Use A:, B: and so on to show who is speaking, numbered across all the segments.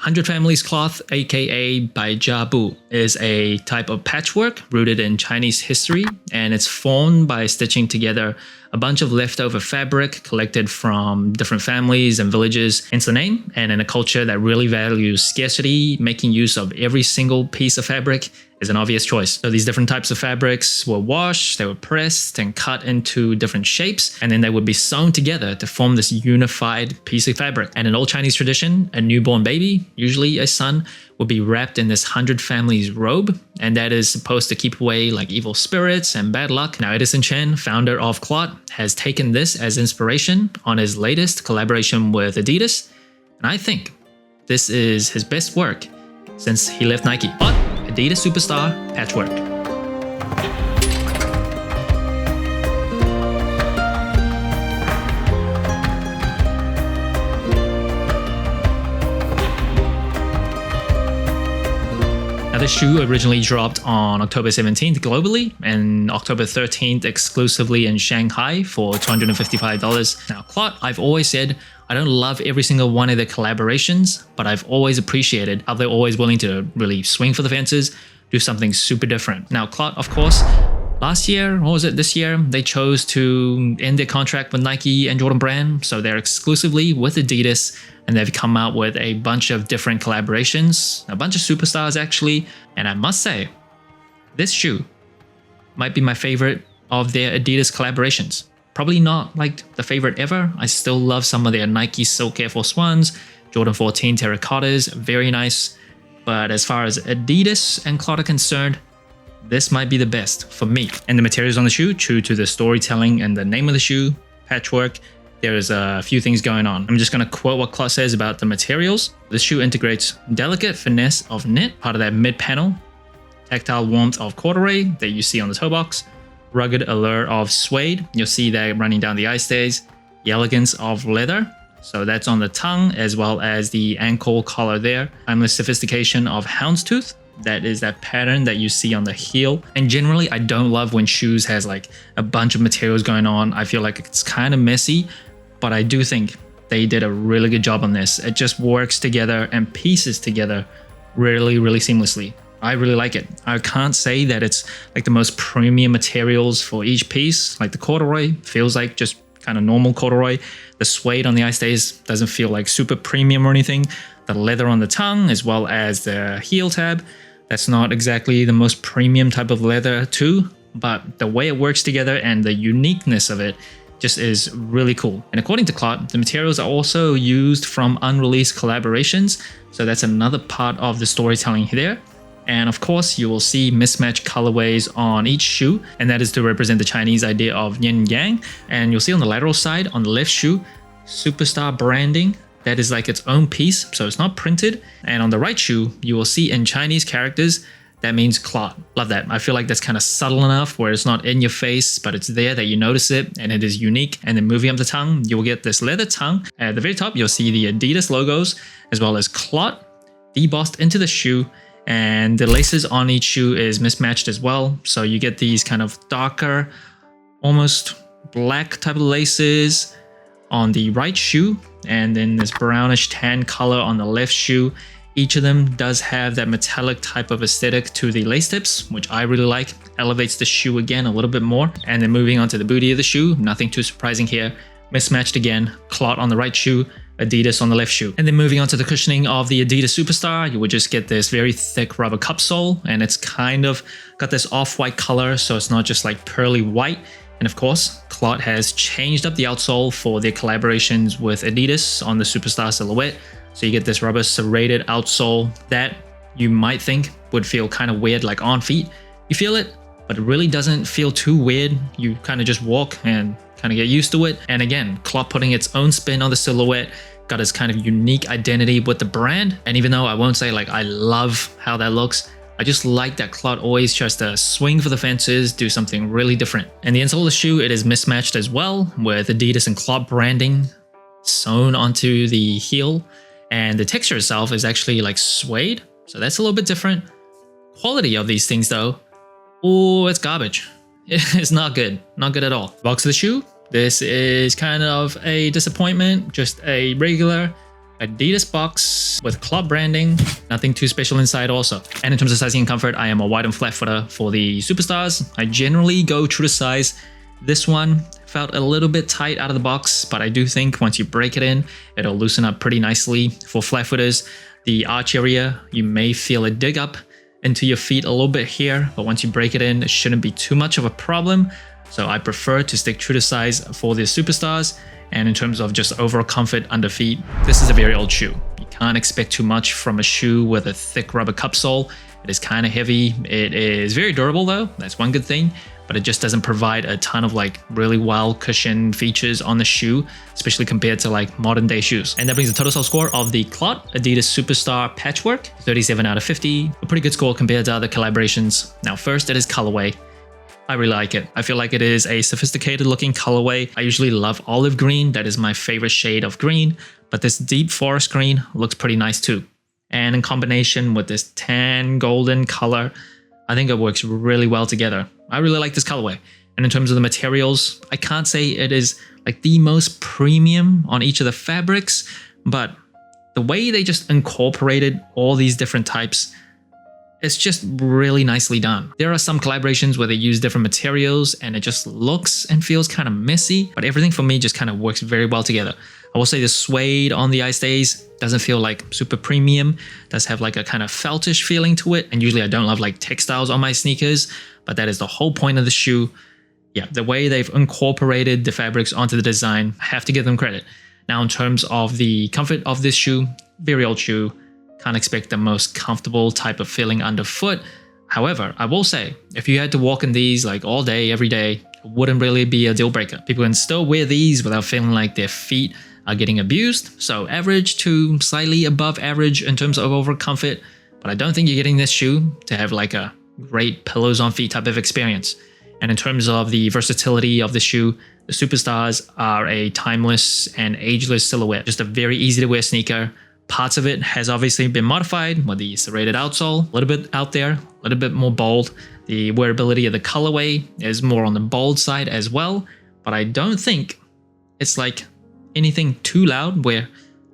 A: Hundred Families cloth, aka Baijiabu, is a type of patchwork rooted in Chinese history, and it's formed by stitching together a bunch of leftover fabric collected from different families and villages. Hence the name, and in a culture that really values scarcity, making use of every single piece of fabric is an obvious choice. So these different types of fabrics were washed, they were pressed and cut into different shapes, and then they would be sewn together to form this unified piece of fabric. And in old Chinese tradition, a newborn baby, usually a son, would be wrapped in this Hundred Families robe, and that is supposed to keep away like evil spirits and bad luck. Now Edison Chen, founder of Clot, has taken this as inspiration on his latest collaboration with Adidas, and I think this is his best work since he left Nike. Clot, Adidas Superstar Patchwork. Now, this shoe originally dropped on October 17th globally and October 13th exclusively in Shanghai for $255. Now, Clot, I've always said I don't love every single one of their collaborations, but I've always appreciated how they're always willing to really swing for the fences, do something super different. Now, Clot, of course, last year, or was it this year, they chose to end their contract with Nike and Jordan Brand, so they're exclusively with Adidas, and they've come out with a bunch of different collaborations, a bunch of superstars actually, and I must say, this shoe might be my favorite of their Adidas collaborations. Probably not like the favorite ever. I still love some of their Nike Silk Air Force Ones, Jordan 14 Terracottas, very nice. But as far as Adidas and Clot are concerned, this might be the best for me. And the materials on the shoe, true to the storytelling and the name of the shoe, Patchwork, there's a few things going on. I'm just going to quote what Clot says about the materials. This shoe integrates delicate finesse of knit, part of that mid-panel, tactile warmth of corduroy that you see on the toe box, rugged allure of suede, you'll see that running down the eye stays, the elegance of leather, so that's on the tongue as well as the ankle collar there, timeless sophistication of houndstooth, that is that pattern that you see on the heel. And generally I don't love when shoes has like a bunch of materials going on. I feel like it's kind of messy, but I do think they did a really good job on this. It just works together and pieces together really seamlessly. I really like it. I can't say that it's like the most premium materials for each piece. Like the corduroy feels like just kind of normal corduroy. The suede on the eye stays doesn't feel like super premium or anything. The leather on the tongue as well as the heel tab, that's not exactly the most premium type of leather too, but the way it works together and the uniqueness of it just is really cool. And according to Clot, the materials are also used from unreleased collaborations, so that's another part of the storytelling there. And of course, you will see mismatched colorways on each shoe, and that is to represent the Chinese idea of yin and yang. And you'll see on the lateral side, on the left shoe, superstar branding. That is like its own piece, so it's not printed. And on the right shoe, you will see in Chinese characters, that means Clot. Love that. I feel like that's kind of subtle enough where it's not in your face, but it's there that you notice it and it is unique. And then moving up the tongue, you will get this leather tongue. At the very top, you'll see the Adidas logos as well as Clot debossed into the shoe. And the laces on each shoe is mismatched as well. So you get these kind of darker, almost black type of laces on the right shoe, and then this brownish tan color on the left shoe. Each of them does have that metallic type of aesthetic to the lace tips, which I really like. Elevates the shoe again a little bit more. And then moving on to the booty of the shoe, nothing too surprising here. Mismatched again, Clot on the right shoe, Adidas on the left shoe. And then moving on to the cushioning of the Adidas Superstar, you would just get this very thick rubber cup sole, and it's kind of got this off-white color, so it's not just like pearly white. And of course, Clot has changed up the outsole for their collaborations with Adidas on the Superstar silhouette. So you get this rubber serrated outsole that you might think would feel kind of weird like on feet. You feel it, but it really doesn't feel too weird. You kind of just walk and kind of get used to it. And again, Clot putting its own spin on the silhouette, got its kind of unique identity with the brand. And even though I won't say like I love how that looks, I just like that Clot always tries to swing for the fences, do something really different. And the insole of the shoe, it is mismatched as well with Adidas and Clot branding sewn onto the heel. And the texture itself is actually like suede, so that's a little bit different. Quality of these things though, oh, it's garbage. It's not good at all. Box of the shoe, this is kind of a disappointment, just a regular Adidas box with Clot branding, nothing too special inside also. And in terms of sizing and comfort, I am a wide and flat footer for the Superstars. I generally go true to size. This one felt a little bit tight out of the box, but I do think once you break it in, it'll loosen up pretty nicely. For flat footers, the arch area, you may feel it dig up into your feet a little bit here, but once you break it in, it shouldn't be too much of a problem. So I prefer to stick true to size for the Superstars. And in terms of just overall comfort under feet, this is a very old shoe. You can't expect too much from a shoe with a thick rubber cup sole. It is kind of heavy. It is very durable though, that's one good thing, but it just doesn't provide a ton of like really wild cushion features on the shoe, especially compared to like modern day shoes. And that brings the total self score of the Clot Adidas Superstar Patchwork, 37 out of 50. A pretty good score compared to other collaborations. Now first, it is colorway. I really like it. I feel like it is a sophisticated looking colorway. I usually love olive green. That is my favorite shade of green, but this deep forest green looks pretty nice too. And in combination with this tan golden color, I think it works really well together. I really like this colorway. And in terms of the materials, I can't say it is like the most premium on each of the fabrics, but the way they just incorporated all these different types, it's just really nicely done. There are some collaborations where they use different materials and it just looks and feels kind of messy, but everything for me just kind of works very well together. I will say the suede on the Ice Days doesn't feel like super premium, does have like a kind of feltish feeling to it. And usually I don't love like textiles on my sneakers, but that is the whole point of the shoe. Yeah, the way they've incorporated the fabrics onto the design, I have to give them credit. Now in terms of the comfort of this shoe, very old shoe. Can't expect the most comfortable type of feeling underfoot. However, I will say, if you had to walk in these like all day, every day, it wouldn't really be a deal breaker. People can still wear these without feeling like their feet are getting abused. So average to slightly above average in terms of overall comfort. But I don't think you're getting this shoe to have like a great pillows on feet type of experience. And in terms of the versatility of the shoe, the Superstars are a timeless and ageless silhouette. Just a very easy to wear sneaker. Parts of it has obviously been modified with the serrated outsole, a little bit out there, a little bit more bold. The wearability of the colorway is more on the bold side as well, but I don't think it's like anything too loud where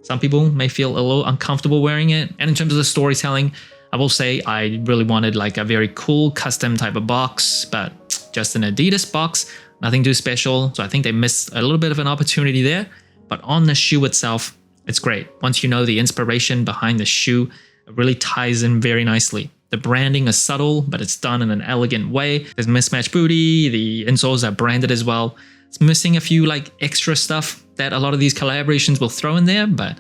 A: some people may feel a little uncomfortable wearing it. And in terms of the storytelling, I will say I really wanted like a very cool custom type of box, but just an Adidas box, nothing too special. So I think they missed a little bit of an opportunity there, but on the shoe itself, it's great. Once you know the inspiration behind the shoe, it really ties in very nicely. The branding is subtle, but it's done in an elegant way. There's mismatched booty, the insoles are branded as well. It's missing a few like extra stuff that a lot of these collaborations will throw in there, but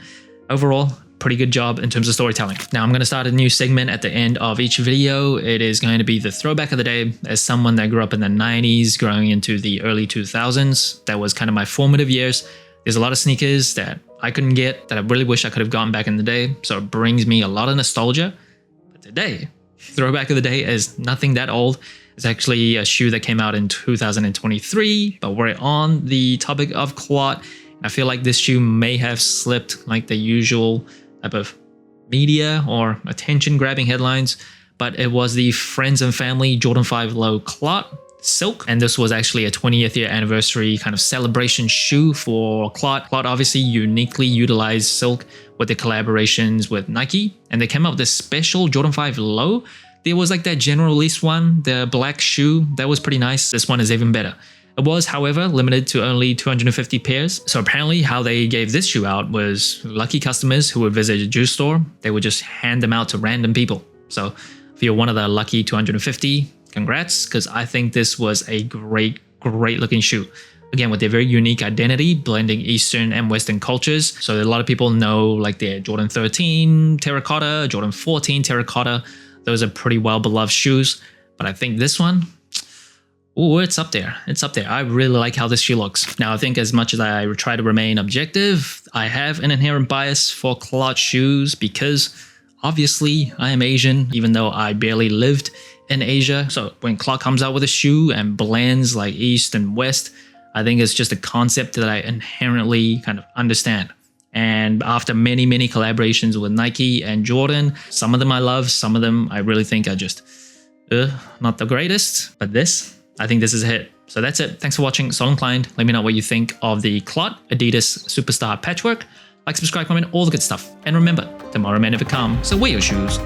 A: overall, pretty good job in terms of storytelling. Now I'm going to start a new segment at the end of each video. It is going to be the throwback of the day. As someone that grew up in the 90s, growing into the early 2000s, that was kind of my formative years. There's a lot of sneakers that I couldn't get that I really wish I could have gotten back in the day. So it brings me a lot of nostalgia. But today, throwback of the day is nothing that old. It's actually a shoe that came out in 2023, but we're on the topic of Clot. I feel like this shoe may have slipped like the usual type of media or attention grabbing headlines, but it was the Friends and Family Jordan 5 Low Clot Silk, and this was actually a 20th year anniversary kind of celebration shoe for Clot. Clot obviously uniquely utilized silk with their collaborations with Nike, and they came up with this special Jordan 5 Low. There was like that general release one, the black shoe, that was pretty nice. This one is even better. It was, however, limited to only 250 pairs. So apparently how they gave this shoe out was lucky customers who would visit a juice store, they would just hand them out to random people. So if you're one of the lucky 250, congrats, because I think this was a great looking shoe. Again, with their very unique identity, blending Eastern and Western cultures. So a lot of people know like their Jordan 13 terracotta, Jordan 14 terracotta. Those are pretty well beloved shoes. But I think this one, ooh, it's up there. It's up there. I really like how this shoe looks. Now, I think as much as I try to remain objective, I have an inherent bias for Clot shoes because obviously I am Asian, even though I barely lived in Asia. So when Clot comes out with a shoe and blends like East and West, I think it's just a concept that I inherently kind of understand. And after many collaborations with Nike and Jordan, some of them I love, some of them I really think are just not the greatest. But this, I think this is a hit. So that's it. Thanks for watching. So inclined. Let me know what you think of the Clot Adidas Superstar Patchwork. Like, subscribe, comment, all the good stuff. And remember, tomorrow may never come, so wear your shoes.